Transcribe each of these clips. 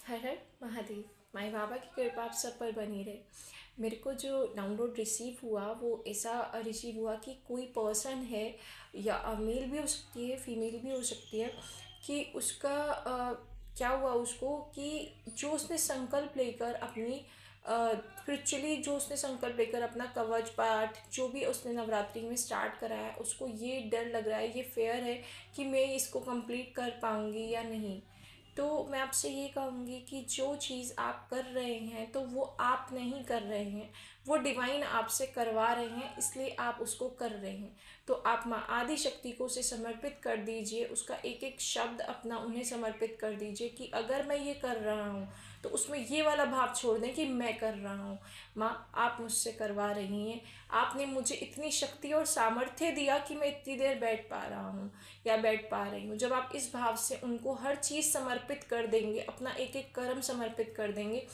हर हर महादेव। माई बाबा की कृपा आप सब पर बनी रहे। मेरे को जो डाउनलोड रिसीव हुआ वो ऐसा रिसीव हुआ कि कोई पर्सन है, या मेल भी हो सकती है, फीमेल भी हो सकती है, कि उसका क्या हुआ उसको, कि जो उसने संकल्प लेकर अपनी स्पिरिचुअली जो उसने संकल्प लेकर अपना कवच पाठ जो भी उसने नवरात्रि में स्टार्ट करा है, उसको ये डर लग रहा है, ये फेयर है कि मैं इसको कंप्लीट कर पाऊँगी या नहीं। तो मैं आपसे ये कहूँगी कि जो चीज़ आप कर रहे हैं तो वो आप नहीं कर रहे हैं, वो डिवाइन आपसे करवा रहे हैं, इसलिए आप उसको कर रहे हैं। तो आप माँ आदि शक्ति को उसे समर्पित कर दीजिए, उसका एक एक शब्द अपना उन्हें समर्पित कर दीजिए कि अगर मैं ये कर रहा हूँ तो उसमें ये वाला भाव छोड़ दें कि मैं कर रहा हूँ। माँ, आप मुझसे करवा रही हैं, आपने मुझे इतनी शक्ति और सामर्थ्य दिया कि मैं इतनी देर बैठ पा रहा हूँ या बैठ पा रही हूँ। जब आप इस भाव से उनको हर चीज़ समर्पित कर देंगे, अपना एक एक कर्म समर्पित कर देंगे,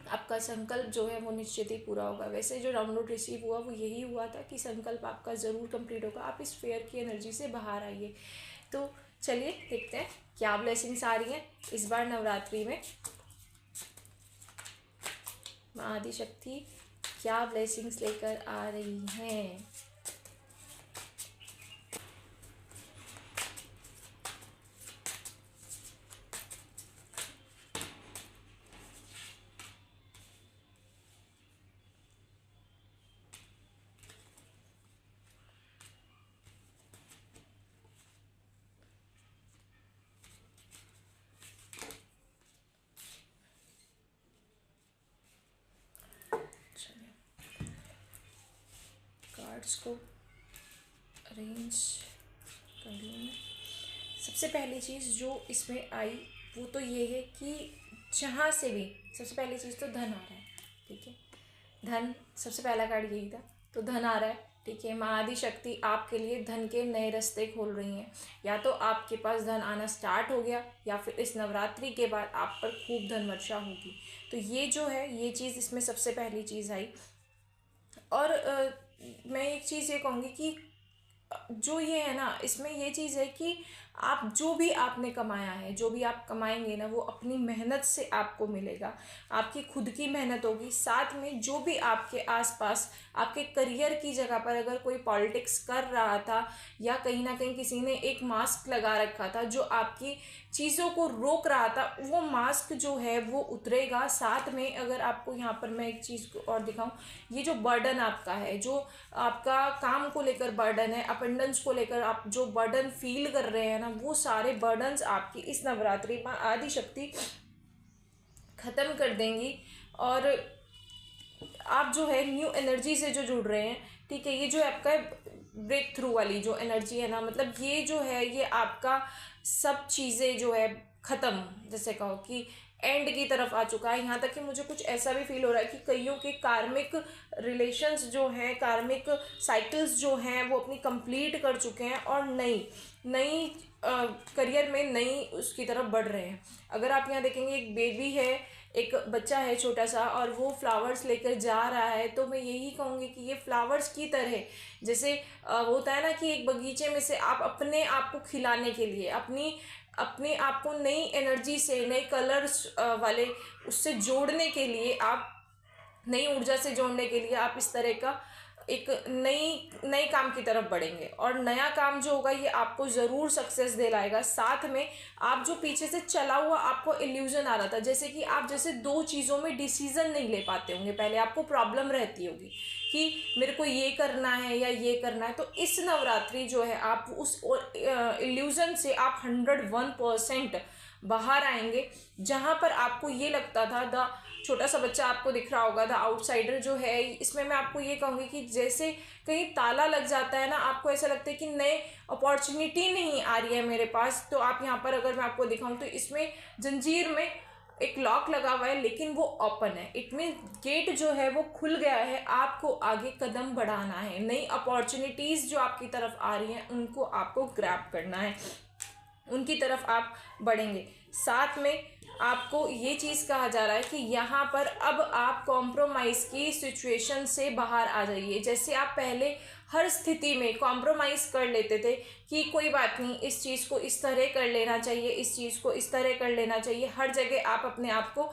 आपका संकल्प जो है वो निश्चित ही पूरा होगा। वैसे जो डाउनलोड रिसीव हुआ वो यही हुआ था कि संकल्प आपका ज़रूर कंप्लीट होगा। आप इस फेयर की एनर्जी से बाहर आइए। तो चलिए देखते हैं क्या ब्लेसिंग्स आ रही हैं इस बार नवरात्रि में। माँ आदि शक्ति क्या ब्लेसिंग्स लेकर आ रही हैं। कार्ड्स को अरेंज कर लूँ मैं। सबसे पहली चीज़ जो इसमें आई वो तो ये है कि जहाँ से भी सबसे पहली चीज़ तो धन आ रहा है। ठीक है, धन सबसे पहला कार्ड यही था, तो धन आ रहा है। ठीक है, माँ आदि शक्ति आपके लिए धन के नए रास्ते खोल रही हैं। या तो आपके पास धन आना स्टार्ट हो गया या फिर इस नवरात्रि के बाद आप पर खूब धन वर्षा होगी। तो ये जो है ये चीज़ इसमें सबसे पहली चीज़ आई। और मैं एक चीज़ ये कहूँगी कि जो ये है ना, इसमें ये चीज़ है कि आप जो भी आपने कमाया है, जो भी आप कमाएंगे ना, वो अपनी मेहनत से आपको मिलेगा। आपकी खुद की मेहनत होगी। साथ में जो भी आपके आसपास आपके करियर की जगह पर अगर कोई पॉलिटिक्स कर रहा था या कहीं ना कहीं किसी ने एक मास्क लगा रखा था जो आपकी चीज़ों को रोक रहा था, वो मास्क जो है वो उतरेगा। साथ में अगर आपको यहाँ पर मैं एक चीज़ और दिखाऊं, ये जो बर्डन आपका है, जो आपका काम को लेकर बर्डन है, अपेंडेंस को लेकर आप जो बर्डन फील कर रहे हैं ना, वो सारे बर्डन्स आपकी इस नवरात्रि में आदि शक्ति ख़त्म कर देंगी। और आप जो है न्यू एनर्जी से जो जुड़ रहे हैं, ठीक है, ये जो आपका ब्रेक थ्रू वाली जो एनर्जी है ना, मतलब ये जो है ये आपका सब चीज़ें जो है ख़त्म, जैसे कहो कि एंड की तरफ आ चुका है। यहाँ तक कि मुझे कुछ ऐसा भी फील हो रहा है कि कईयों के कार्मिक रिलेशंस जो हैं, कार्मिक साइकिल्स जो हैं वो अपनी कंप्लीट कर चुके हैं और नई नई करियर में नई उसकी तरफ बढ़ रहे हैं। अगर आप यहाँ देखेंगे, एक बेबी है, एक बच्चा है छोटा सा, और वो फ्लावर्स लेकर जा रहा है, तो मैं यही कहूँगी कि ये फ्लावर्स की तरह, जैसे होता है ना कि एक बगीचे में से आप अपने आप को खिलाने के लिए, अपने आप को नई एनर्जी से, नए कलर्स वाले उससे जोड़ने के लिए, आप नई ऊर्जा से जोड़ने के लिए आप इस तरह का एक नई काम की तरफ बढ़ेंगे। और नया काम जो होगा ये आपको ज़रूर सक्सेस दिलाएगा। साथ में आप जो पीछे से चला हुआ आपको इल्यूजन आ रहा था, जैसे कि आप जैसे दो चीज़ों में डिसीजन नहीं ले पाते होंगे, पहले आपको प्रॉब्लम रहती होगी कि मेरे को ये करना है या ये करना है, तो इस नवरात्रि जो है आप उस इल्यूजन से आप 101% बाहर आएंगे। जहाँ पर आपको ये लगता था, द छोटा सा बच्चा आपको दिख रहा होगा, द आउटसाइडर जो है, इसमें मैं आपको ये कहूँगी कि जैसे कहीं ताला लग जाता है ना, आपको ऐसा लगता है कि नए अपॉर्चुनिटी नहीं आ रही है मेरे पास। तो आप यहाँ पर अगर मैं आपको दिखाऊँ तो इसमें जंजीर में एक लॉक लगा हुआ है लेकिन वो ओपन है। इट मीन गेट जो है वो खुल गया है, आपको आगे कदम बढ़ाना है। नई अपॉर्चुनिटीज़ जो आपकी तरफ आ रही हैं उनको आपको ग्रैब करना है, उनकी तरफ आप बढ़ेंगे। साथ में आपको ये चीज़ कहा जा रहा है कि यहाँ पर अब आप कॉम्प्रोमाइज़ की सिचुएशन से बाहर आ जाइए। जैसे आप पहले हर स्थिति में कॉम्प्रोमाइज़ कर लेते थे कि कोई बात नहीं, इस चीज़ को इस तरह कर लेना चाहिए, इस चीज़ को इस तरह कर लेना चाहिए, हर जगह आप अपने आप को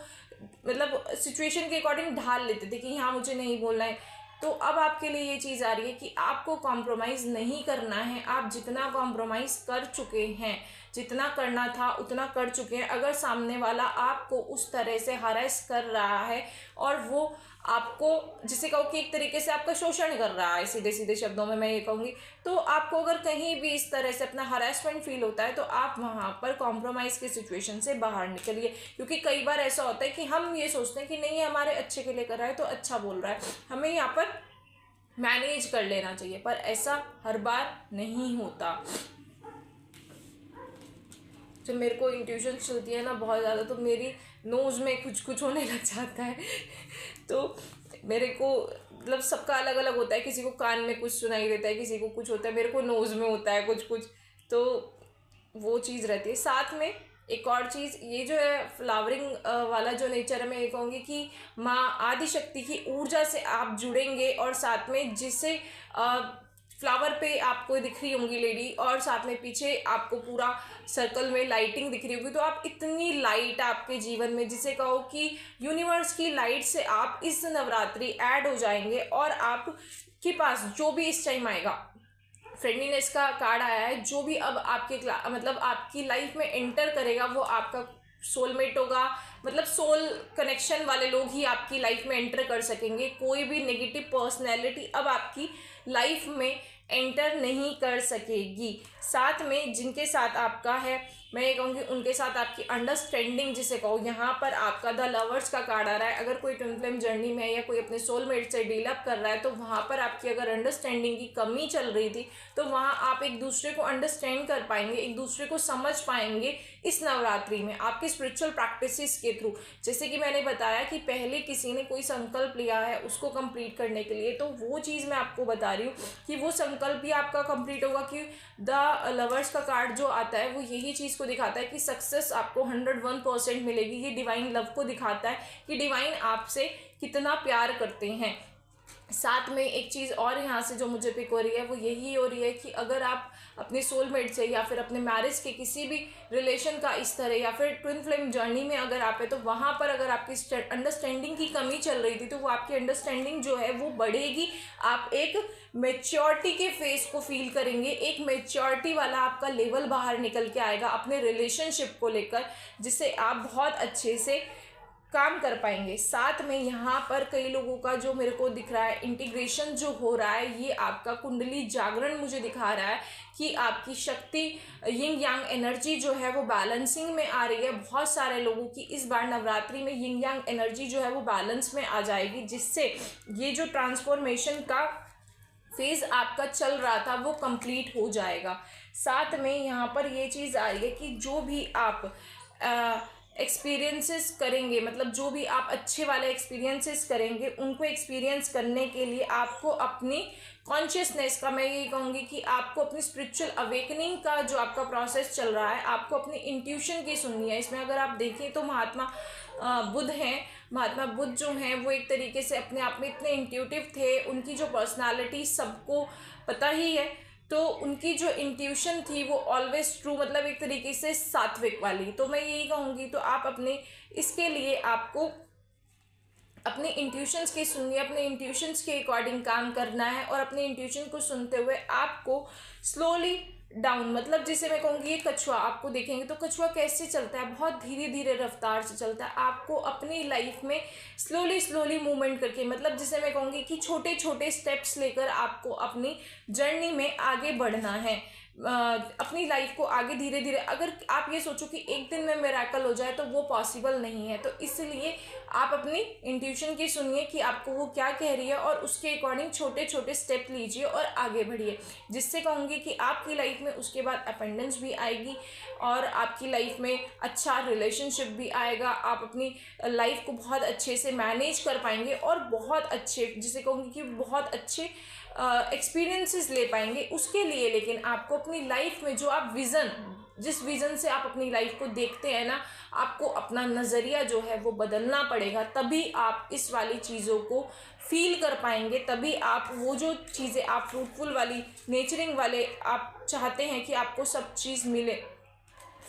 मतलब सिचुएशन के अकॉर्डिंग ढाल लेते थे कि हाँ मुझे नहीं बोलना है। तो अब आपके लिए ये चीज़ आ रही है कि आपको कॉम्प्रोमाइज़ नहीं करना है। आप जितना कॉम्प्रोमाइज़ कर चुके हैं, जितना करना था उतना कर चुके हैं। अगर सामने वाला आपको उस तरह से हरास कर रहा है और वो आपको, जिसे कहो कि एक तरीके से आपका शोषण कर रहा है, सीधे सीधे शब्दों में मैं ये कहूँगी, तो आपको अगर कहीं भी इस तरह से अपना हरासमेंट फील होता है तो आप वहाँ पर कॉम्प्रोमाइज़ की सिचुएशन से बाहर निकलिए। क्योंकि कई बार ऐसा होता है कि हम ये सोचते हैं कि नहीं, हमारे अच्छे के लिए कर रहा है तो अच्छा बोल रहा है, हमें यहाँ पर मैनेज कर लेना चाहिए, पर ऐसा हर बार नहीं होता। जब मेरे को इंट्यूशन चलती है ना बहुत ज़्यादा, तो मेरी नोज़ में कुछ कुछ होने लग जाता है। तो मेरे को मतलब सबका अलग अलग होता है, किसी को कान में कुछ सुनाई देता है, किसी को कुछ होता है, मेरे को नोज़ में होता है कुछ कुछ, तो वो चीज़ रहती है। साथ में एक और चीज़, ये जो है फ्लावरिंग वाला जो नेचर है, मैं ये कहूँगी कि माँ आदिशक्ति की ऊर्जा से आप जुड़ेंगे, और साथ में जिससे फ्लावर पे आपको दिख रही होंगी लेडी, और साथ में पीछे आपको पूरा सर्कल में लाइटिंग दिख रही होगी, तो आप इतनी लाइट आपके जीवन में, जिसे कहो कि यूनिवर्स की लाइट से आप इस नवरात्रि ऐड हो जाएंगे। और आपके पास जो भी इस टाइम आएगा, फ्रेंडलीनेस का कार्ड आया है, जो भी अब आपके मतलब आपकी लाइफ में एंटर करेगा वो आपका सोलमेट होगा। मतलब सोल कनेक्शन वाले लोग ही आपकी लाइफ में एंटर कर सकेंगे। कोई भी नेगेटिव पर्सनैलिटी अब आपकी लाइफ में एंटर नहीं कर सकेगी। साथ में जिनके साथ आपका है, मैं ये कहूँगी उनके साथ आपकी अंडरस्टैंडिंग, जिसे कहो, यहाँ पर आपका द लवर्स का कार्ड आ रहा है। अगर कोई ट्विन फ्लेम जर्नी में है या कोई अपने सोलमेट से डील अप कर रहा है, तो वहाँ पर आपकी अगर अंडरस्टैंडिंग की कमी चल रही थी, तो वहाँ आप एक दूसरे को अंडरस्टैंड कर पाएंगे, एक दूसरे को समझ पाएंगे इस नवरात्रि में आपकी स्पिरिचुअल प्रैक्टिसेस के थ्रू। जैसे कि मैंने बताया कि पहले किसी ने कोई संकल्प लिया है उसको कंप्लीट करने के लिए, तो वो चीज़ मैं आपको बता रही हूँ कि वो संकल्प भी आपका कंप्लीट होगा। कि द लवर्स का कार्ड जो आता है वो यही चीज़ को दिखाता है कि सक्सेस आपको 101% मिलेगी। ये डिवाइन लव को दिखाता है कि डिवाइन आपसे कितना प्यार करते हैं। साथ में एक चीज़ और यहाँ से जो मुझे पिक हो रही है वो यही हो रही है कि अगर आप अपने सोलमेट से या फिर अपने मैरिज के किसी भी रिलेशन का इस तरह या फिर ट्विन फ्लेम जर्नी में अगर आप है, तो वहाँ पर अगर आपकी अंडरस्टैंडिंग की कमी चल रही थी, तो वो आपकी अंडरस्टैंडिंग जो है वो बढ़ेगी। आप एक मेच्योरिटी के फेस को फील करेंगे, एक मेच्योरिटी वाला आपका लेवल बाहर निकल के आएगा अपने रिलेशनशिप को लेकर, जिससे आप बहुत अच्छे से काम कर पाएंगे। साथ में यहाँ पर कई लोगों का जो मेरे को दिख रहा है इंटीग्रेशन जो हो रहा है, ये आपका कुंडली जागरण मुझे दिखा रहा है कि आपकी शक्ति यिंग यांग एनर्जी जो है वो बैलेंसिंग में आ रही है। बहुत सारे लोगों की इस बार नवरात्रि में यिंग यांग एनर्जी जो है वो बैलेंस में आ जाएगी, जिससे ये जो ट्रांसफॉर्मेशन का फेज़ आपका चल रहा था वो कंप्लीट हो जाएगा। साथ में यहाँ पर ये चीज़ आ रही है कि जो भी आप एक्सपीरियंसेस करेंगे, मतलब जो भी आप अच्छे वाले एक्सपीरियंसेस करेंगे, उनको एक्सपीरियंस करने के लिए आपको अपनी कॉन्शियसनेस का, मैं ये कहूँगी कि आपको अपनी स्पिरिचुअल अवेकनिंग का जो आपका प्रोसेस चल रहा है, आपको अपनी इंट्यूशन की सुननी है। इसमें अगर आप देखें तो महात्मा बुद्ध हैं, महात्मा बुद्ध जो हैं वो एक तरीके से अपने आप में इतने इंट्यूटिव थे, उनकी जो पर्सनालिटी सबको पता ही है, तो उनकी जो इंट्यूशन थी वो ऑलवेज ट्रू, मतलब एक तरीके से सात्विक वाली। तो मैं यही कहूँगी, तो आप अपने इसके लिए आपको अपने इंट्यूशंस की सुनिए, अपने इंट्यूशंस के अकॉर्डिंग काम करना है, और अपने इंट्यूशन को सुनते हुए आपको स्लोली डाउन, मतलब जिसे मैं कहूँगी ये कछुआ, आपको देखेंगे तो कछुआ कैसे चलता है, बहुत धीरे धीरे रफ्तार से चलता है। आपको अपनी लाइफ में स्लोली मूवमेंट करके, मतलब जिसे मैं कहूँगी कि छोटे छोटे स्टेप्स लेकर आपको अपनी जर्नी में आगे बढ़ना है, अपनी लाइफ को आगे धीरे धीरे। अगर आप ये सोचो कि एक दिन में मिरेकल हो जाए तो वो पॉसिबल नहीं है, तो इसलिए आप अपनी इंट्यूशन की सुनिए कि आपको वो क्या कह रही है, और उसके अकॉर्डिंग छोटे छोटे स्टेप लीजिए और आगे बढ़िए, जिससे कहूँगी कि आपकी लाइफ में उसके बाद अपेंडेंस भी आएगी और आपकी लाइफ में अच्छा रिलेशनशिप भी आएगा। आप अपनी लाइफ को बहुत अच्छे से मैनेज कर पाएंगे और बहुत अच्छे, जिसे कहूँगी कि बहुत अच्छे एक्सपीरियंसेस ले पाएंगे। उसके लिए लेकिन आपको अपनी लाइफ में जो आप विज़न, जिस विज़न से आप अपनी लाइफ को देखते हैं ना, आपको अपना नज़रिया जो है वो बदलना पड़ेगा। तभी आप इस वाली चीज़ों को फील कर पाएंगे, तभी आप वो जो चीज़ें आप फ्रूटफुल वाली, नेचरिंग वाले आप चाहते हैं कि आपको सब चीज़ मिले,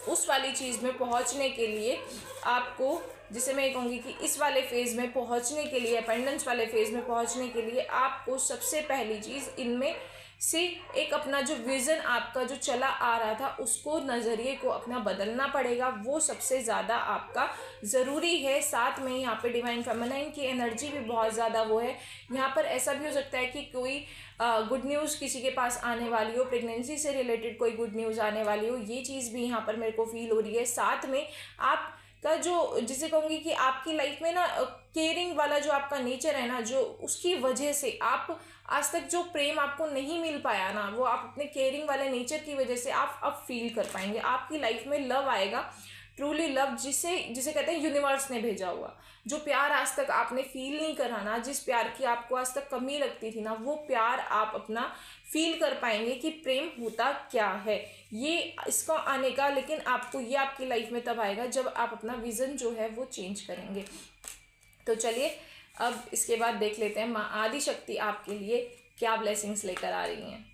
उस वाली चीज़ में पहुंचने के लिए आपको, जिसे मैं कहूँगी कि इस वाले फेज़ में पहुंचने के लिए, अपेंडेंस वाले फेज़ में पहुंचने के लिए आपको सबसे पहली चीज़ इनमें से एक अपना जो विज़न आपका जो चला आ रहा था उसको, नज़रिए को अपना बदलना पड़ेगा। वो सबसे ज़्यादा आपका ज़रूरी है। साथ में यहाँ पे डिवाइन फेमिनाइन की एनर्जी भी बहुत ज़्यादा वो है। यहाँ पर ऐसा भी हो सकता है कि कोई गुड न्यूज़ किसी के पास आने वाली हो, प्रेगनेंसी से रिलेटेड कोई गुड न्यूज़ आने वाली हो, ये चीज़ भी यहाँ पर मेरे को फील हो रही है। साथ में आप का जो, जिसे कहूँगी कि आपकी लाइफ में ना केयरिंग वाला जो आपका नेचर है ना, जो उसकी वजह से आप आज तक जो प्रेम आपको नहीं मिल पाया ना, वो आप अपने केयरिंग वाले नेचर की वजह से आप अब फील कर पाएंगे। आपकी लाइफ में लव आएगा, ट्रूली लव, जिसे जिसे कहते हैं यूनिवर्स ने भेजा हुआ। जो प्यार आज तक आपने फील नहीं करा ना, जिस प्यार की आपको आज तक कमी लगती थी ना, वो प्यार आप अपना फील कर पाएंगे कि प्रेम होता क्या है। ये इसका आने का, लेकिन आपको ये आपकी लाइफ में तब आएगा जब आप अपना विज़न जो है वो चेंज करेंगे। तो चलिए अब इसके बाद देख लेते हैं माँ आदि शक्ति आपके लिए क्या ब्लेसिंग्स लेकर आ रही हैं।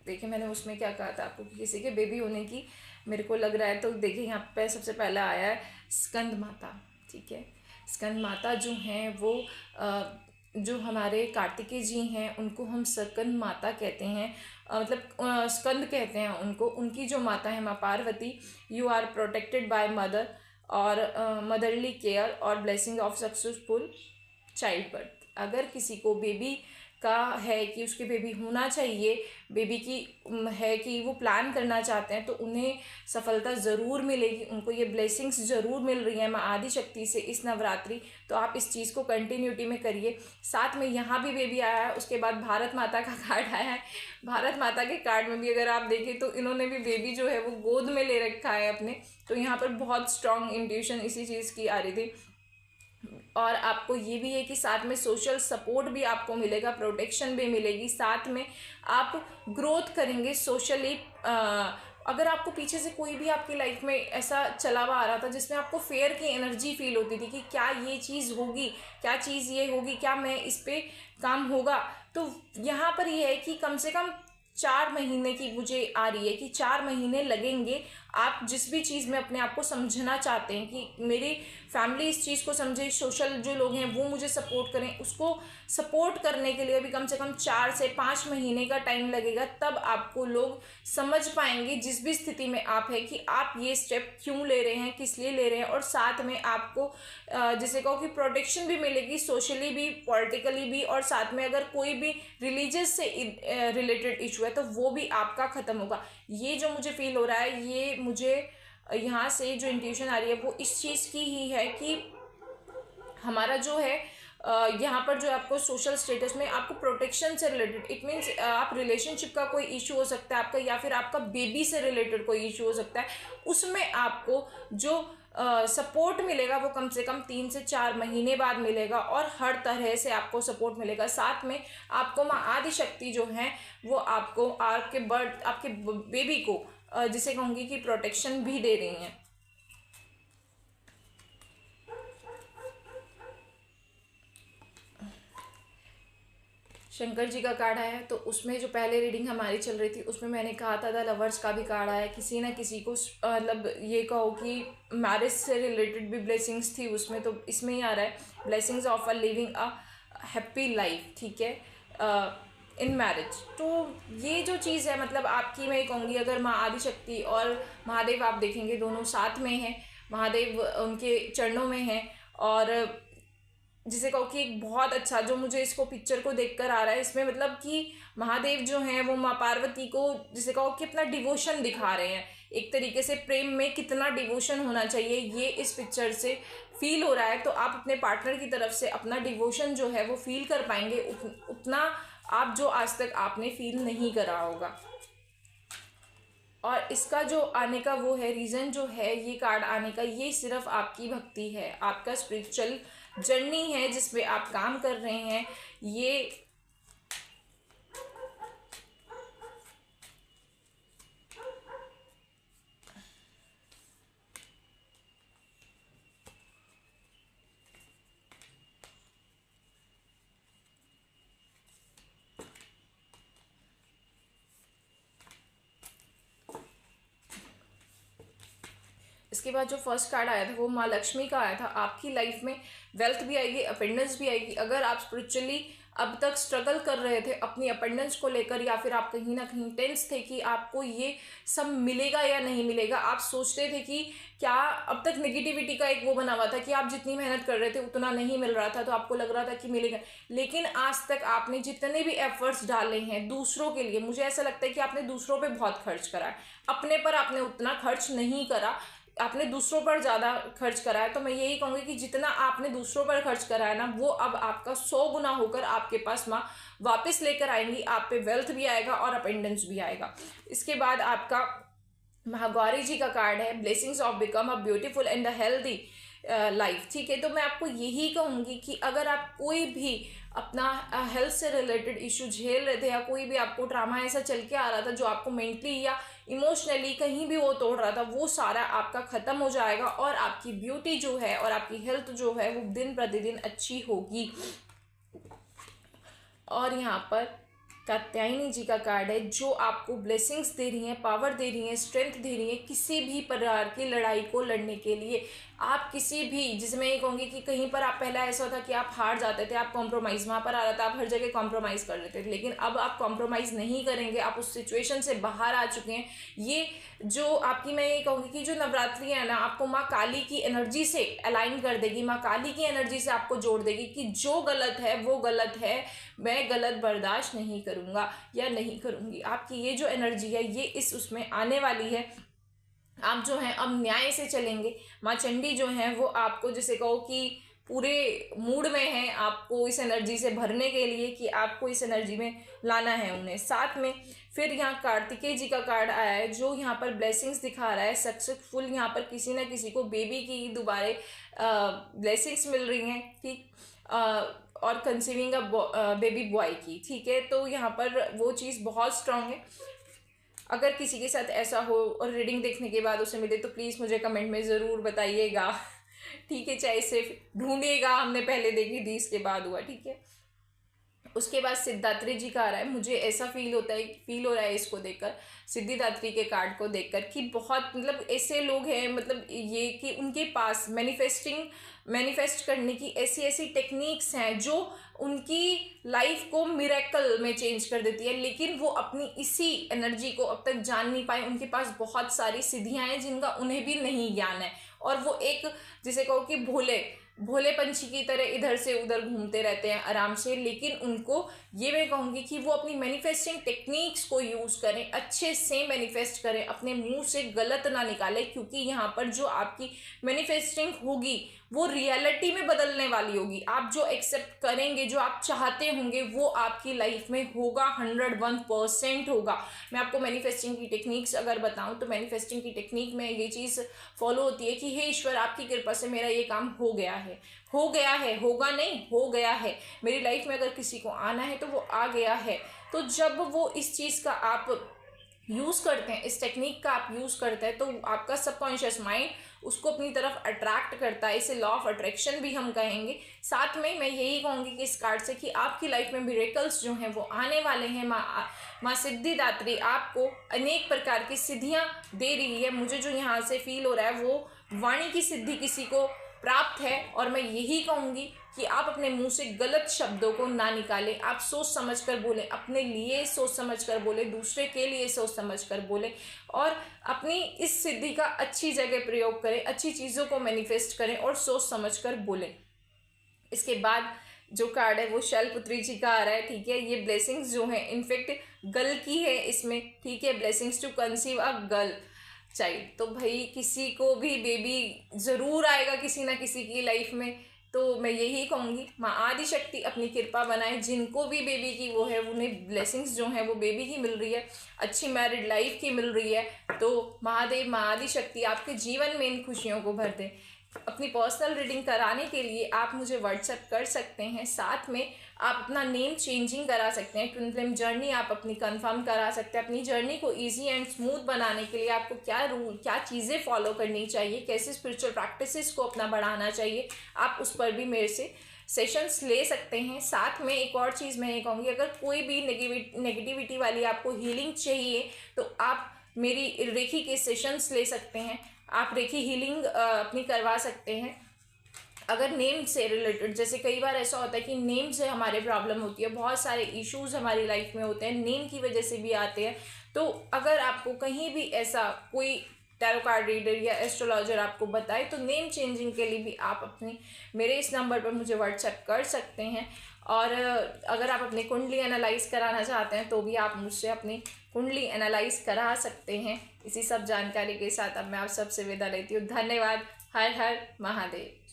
देखिए मैंने उसमें क्या कहा था आपको कि किसी के बेबी होने की मेरे को लग रहा है। तो देखिए यहाँ पे सबसे पहला आया है स्कंद माता। ठीक है, स्कंद माता जो हैं वो जो हमारे कार्तिकेय जी हैं उनको हम स्कंद माता कहते हैं, मतलब स्कंद कहते हैं उनको। उनकी जो माता है माँ Parvati, you are protected by mother और मदरली केयर और blessing of successful child birth. अगर किसी को बेबी का है कि उसके बेबी होना चाहिए, बेबी की है कि वो प्लान करना चाहते हैं, तो उन्हें सफलता ज़रूर मिलेगी, उनको ये ब्लेसिंग्स ज़रूर मिल रही हैं माँ आदि शक्ति से इस नवरात्रि। तो आप इस चीज़ को कंटिन्यूटी में करिए। साथ में यहाँ भी बेबी आया है, उसके बाद भारत माता का कार्ड आया है। भारत माता के कार्ड में भी अगर आप देखें तो इन्होंने भी बेबी जो है वो गोद में ले रखा है अपने। तो यहाँ पर बहुत स्ट्रॉन्ग इंट्यूशन इसी चीज़ की आ रही थी। और आपको ये भी है कि साथ में सोशल सपोर्ट भी आपको मिलेगा, प्रोटेक्शन भी मिलेगी, साथ में आप ग्रोथ करेंगे सोशली। अगर आपको पीछे से कोई भी आपकी लाइफ में ऐसा चला हुआ आ रहा था जिसमें आपको फेयर की एनर्जी फील होती थी कि क्या ये चीज़ होगी, क्या चीज़ ये होगी, क्या मैं इस पर काम होगा, तो यहाँ पर ये है कि कम से कम 4 महीने की मुझे आ रही है कि 4 महीने लगेंगे। आप जिस भी चीज़ में अपने आप को समझना चाहते हैं कि मेरी फैमिली इस चीज़ को समझे, सोशल जो लोग हैं वो मुझे सपोर्ट करें, उसको सपोर्ट करने के लिए भी कम से कम 4 से 5 महीने का टाइम लगेगा। तब आपको लोग समझ पाएंगे जिस भी स्थिति में आप हैं कि आप ये स्टेप क्यों ले रहे हैं, किस लिए ले रहे हैं। और साथ में आपको जिसे कहो कि प्रोटेक्शन भी मिलेगी, सोशली भी, पॉलिटिकली भी, और साथ में अगर कोई भी रिलीजियस से रिलेटेड इशू है तो वो भी आपका ख़त्म होगा। ये जो मुझे फील हो रहा है, ये मुझे यहाँ से जो इंट्यूशन आ रही है वो इस चीज़ की ही है कि हमारा जो है यहाँ पर जो आपको सोशल स्टेटस में आपको प्रोटेक्शन से रिलेटेड, इट मीन्स आप रिलेशनशिप का कोई इशू हो सकता है आपका, या फिर आपका बेबी से रिलेटेड कोई इशू हो सकता है, उसमें आपको जो सपोर्ट मिलेगा वो कम से कम 3 से 4 महीने बाद मिलेगा और हर तरह से आपको सपोर्ट मिलेगा। साथ में आपको माँ आदि शक्ति जो है वो आपको आपके बेबी को जिसे कहूँगी कि प्रोटेक्शन भी दे रही हैं। शंकर जी का कार्ड आया है, तो उसमें जो पहले रीडिंग हमारी चल रही थी उसमें मैंने कहा था द लवर्स का भी कार्ड आया। किसी ना किसी को मतलब ये कहो कि मैरिज से रिलेटेड भी ब्लेसिंग्स थी उसमें, तो इसमें ही आ रहा है blessings of a living a happy life. ठीक है, इन मैरिज। तो ये जो चीज़ है मतलब आपकी, मैं कहूँगी अगर माँ आदि शक्ति और महादेव आप देखेंगे दोनों साथ में हैं, महादेव उनके चरणों में हैं, और जिसे कहो कि एक बहुत अच्छा जो मुझे इसको पिक्चर को देखकर आ रहा है इसमें, मतलब कि महादेव जो हैं वो माँ पार्वती को जिसे कहो कि अपना डिवोशन दिखा रहे हैं। एक तरीके से प्रेम में कितना डिवोशन होना चाहिए ये इस पिक्चर से फील हो रहा है। तो आप अपने पार्टनर की तरफ से अपना डिवोशन जो है वो फील कर पाएंगे, उतना आप जो आज तक आपने फील नहीं करा होगा। और इसका जो आने का वो है रीज़न जो है ये कार्ड आने का, ये सिर्फ आपकी भक्ति है, आपका स्पिरिचुअल जर्नी है जिसमें आप काम कर रहे हैं। ये इसके बाद जो फर्स्ट कार्ड आया था वो माँ लक्ष्मी का आया था। आपकी लाइफ में वेल्थ भी आएगी, अपेंडेंस भी आएगी। अगर आप स्पिरिचुअली अब तक स्ट्रगल कर रहे थे अपनी अपेंडेंस को लेकर, या फिर आप कहीं ना कहीं टेंस थे कि आपको ये सब मिलेगा या नहीं मिलेगा, आप सोचते थे कि क्या, अब तक नेगेटिविटी का एक वो बना हुआ था कि आप जितनी मेहनत कर रहे थे उतना नहीं मिल रहा था, तो आपको लग रहा था कि मिलेगा। लेकिन आज तक आपने जितने भी एफर्ट्स डाले हैं दूसरों के लिए, मुझे ऐसा लगता है कि आपने दूसरों पे बहुत खर्च करा है, अपने पर आपने उतना खर्च नहीं करा, आपने दूसरों पर ज़्यादा खर्च करा है। तो मैं यही कहूँगी कि जितना आपने दूसरों पर खर्च करा है ना, वो अब आपका 100 गुना होकर आपके पास माँ वापस लेकर आएंगी। आप पे वेल्थ भी आएगा और अपेंडेंस भी आएगा। इसके बाद आपका महागौरी जी का कार्ड है, blessings of become a beautiful and a healthy life. ठीक है, तो मैं आपको यही कहूँगी कि अगर आप कोई भी अपना हेल्थ से रिलेटेड इशू झेल रहे थे, या कोई भी आपको ट्रामा ऐसा चल के आ रहा था जो आपको मेंटली या इमोशनली कहीं भी वो तोड़ रहा था, वो सारा आपका ख़त्म हो जाएगा और आपकी ब्यूटी जो है और आपकी हेल्थ जो है वो दिन प्रतिदिन अच्छी होगी। और यहाँ पर कात्यायनी जी का कार्ड है जो आपको ब्लेसिंग्स दे रही हैं, पावर दे रही हैं, स्ट्रेंथ दे रही हैं किसी भी प्रकार की लड़ाई को लड़ने के लिए। आप किसी भी, जिसमें मैं ये कहूँगी कि कहीं पर आप पहला ऐसा होता कि आप हार जाते थे, आप कॉम्प्रोमाइज़ वहाँ पर आ रहा था, आप हर जगह कॉम्प्रोमाइज़ कर लेते थे, लेकिन अब आप कॉम्प्रोमाइज़ नहीं करेंगे, आप उस सिचुएशन से बाहर आ चुके हैं। ये जो आपकी, मैं ये कहूँगी कि जो नवरात्रि है ना, आपको माँ काली की एनर्जी से अलाइन कर देगी, माँ काली की एनर्जी से आपको जोड़ देगी कि जो गलत है वो गलत है, मैं गलत बर्दाश्त नहीं करूँगा या नहीं करूँगी। आपकी ये जो एनर्जी है ये इस उसमें आने वाली है। आप जो हैं अब न्याय से चलेंगे। माँ चंडी जो हैं वो आपको, जैसे कहो कि पूरे मूड में हैं आपको इस एनर्जी से भरने के लिए, कि आपको इस एनर्जी में लाना है उन्हें। साथ में फिर यहाँ कार्तिकेय जी का कार्ड आया है जो यहाँ पर ब्लेसिंग्स दिखा रहा है, सक्सेसफुल। यहाँ पर किसी ना किसी को बेबी की दोबारे ब्लेसिंग्स मिल रही हैं, ठीक, और कंसीविंग अ बेबी बॉय की। ठीक है, तो यहाँ पर वो चीज़ बहुत स्ट्रांग है। अगर किसी के साथ ऐसा हो और रीडिंग देखने के बाद उसे मिले तो प्लीज़ मुझे कमेंट में ज़रूर बताइएगा। ठीक है, चाहे सिर्फ ढूंढिएगा हमने पहले देखी थी इसके बाद हुआ। ठीक है, उसके बाद सिद्धात्री जी का आ रहा है। मुझे ऐसा फील हो रहा है इसको देखकर, सिद्धिदात्री के कार्ड को देखकर, कि बहुत मतलब ऐसे लोग हैं, मतलब ये कि उनके पास मैनिफेस्ट करने की ऐसी ऐसी टेक्निक्स हैं जो उनकी लाइफ को मिरेकल में चेंज कर देती है, लेकिन वो अपनी इसी एनर्जी को अब तक जान नहीं पाए। उनके पास बहुत सारी सिद्धियां हैं जिनका उन्हें भी नहीं ज्ञान है, और वो एक, जिसे कहो कि भोले पंछी की तरह इधर से उधर घूमते रहते हैं आराम से। लेकिन उनको ये मैं कहूँगी कि वो अपनी मैनिफेस्टिंग टेक्निक्स को यूज़ करें, अच्छे से मैनिफेस्ट करें, अपने मुंह से गलत ना निकालें, क्योंकि यहाँ पर जो आपकी मैनिफेस्टिंग होगी वो रियलिटी में बदलने वाली होगी। आप जो एक्सेप्ट करेंगे, जो आप चाहते होंगे, वो आपकी लाइफ में होगा, 101% होगा। मैं आपको मैनिफेस्टिंग की टेक्निक्स अगर बताऊं तो मैनिफेस्टिंग की टेक्निक में ये चीज़ फॉलो होती है कि हे ईश्वर, आपकी कृपा से मेरा ये काम हो गया है, होगा नहीं, हो गया है। मेरी लाइफ में अगर किसी को आना है तो वो आ गया है। तो जब वो इस चीज़ का आप यूज़ करते हैं, इस टेक्निक का आप यूज़ करते हैं, तो आपका सबकॉन्शियस माइंड उसको अपनी तरफ अट्रैक्ट करता है। इसे लॉ ऑफ अट्रैक्शन भी हम कहेंगे। साथ में मैं यही कहूँगी कि इस कार्ड से कि आपकी लाइफ में मिरेकल्स जो हैं वो आने वाले हैं। माँ सिद्धिदात्री आपको अनेक प्रकार की सिद्धियाँ दे रही है। मुझे जो यहाँ से फील हो रहा है वो वाणी की सिद्धि किसी को प्राप्त है, और मैं यही कहूँगी कि आप अपने मुंह से गलत शब्दों को ना निकालें। आप सोच समझ कर बोलें, अपने लिए सोच समझ कर बोलें, दूसरे के लिए सोच समझ कर बोलें, और अपनी इस सिद्धि का अच्छी जगह प्रयोग करें, अच्छी चीज़ों को मैनिफेस्ट करें और सोच समझ कर बोलें। इसके बाद जो कार्ड है वो शैलपुत्री जी का आ रहा है। ठीक है, ये ब्लेसिंग्स जो है इनफेक्ट गर्ल की है इसमें। ठीक है, blessings to conceive a girl child. तो भाई किसी को भी बेबी ज़रूर आएगा किसी ना किसी की लाइफ में। तो मैं यही कहूँगी, माँ आदि शक्ति अपनी कृपा बनाए। जिनको भी बेबी की वो है, उन्हें ब्लेसिंग्स जो हैं वो बेबी की मिल रही है, अच्छी मैरिड लाइफ की मिल रही है, तो महादेव, माँ आदि शक्ति आपके जीवन में इन खुशियों को भर दें। अपनी पर्सनल रीडिंग कराने के लिए आप मुझे व्हाट्सएप कर सकते हैं। साथ में आप अपना नेम चेंजिंग करा सकते हैं। ट्विन फ्लेम जर्नी आप अपनी कंफर्म करा सकते हैं। अपनी जर्नी को इजी एंड स्मूथ बनाने के लिए आपको क्या रूल, क्या चीज़ें फॉलो करनी चाहिए, कैसे स्पिरिचुअल प्रैक्टिसेस को अपना बढ़ाना चाहिए, आप उस पर भी मेरे से सेशंस ले सकते हैं। साथ में एक और चीज़ मैं ये कहूँगी, अगर कोई भी नेगेटिविटी वाली आपको हीलिंग चाहिए तो आप मेरी रेखी के सेशंस ले सकते हैं। आप रेखी हीलिंग अपनी करवा सकते हैं। अगर नेम से रिलेटेड, जैसे कई बार ऐसा होता है कि नेम से हमारे प्रॉब्लम होती है, बहुत सारे इश्यूज हमारी लाइफ में होते हैं, नेम की वजह से भी आते हैं। तो अगर आपको कहीं भी ऐसा कोई टैरो कार्ड रीडर या एस्ट्रोलॉजर आपको बताए तो नेम चेंजिंग के लिए भी आप अपने मेरे इस नंबर पर मुझे व्हाट्सएप कर सकते हैं। और अगर आप अपनी कुंडली एनालाइज कराना चाहते हैं तो भी आप मुझसे अपनी कुंडली एनालाइज करा सकते हैं। इसी सब जानकारी के साथ अब मैं आप सबसे विदा लेती हूँ। धन्यवाद। हर हर महादेव।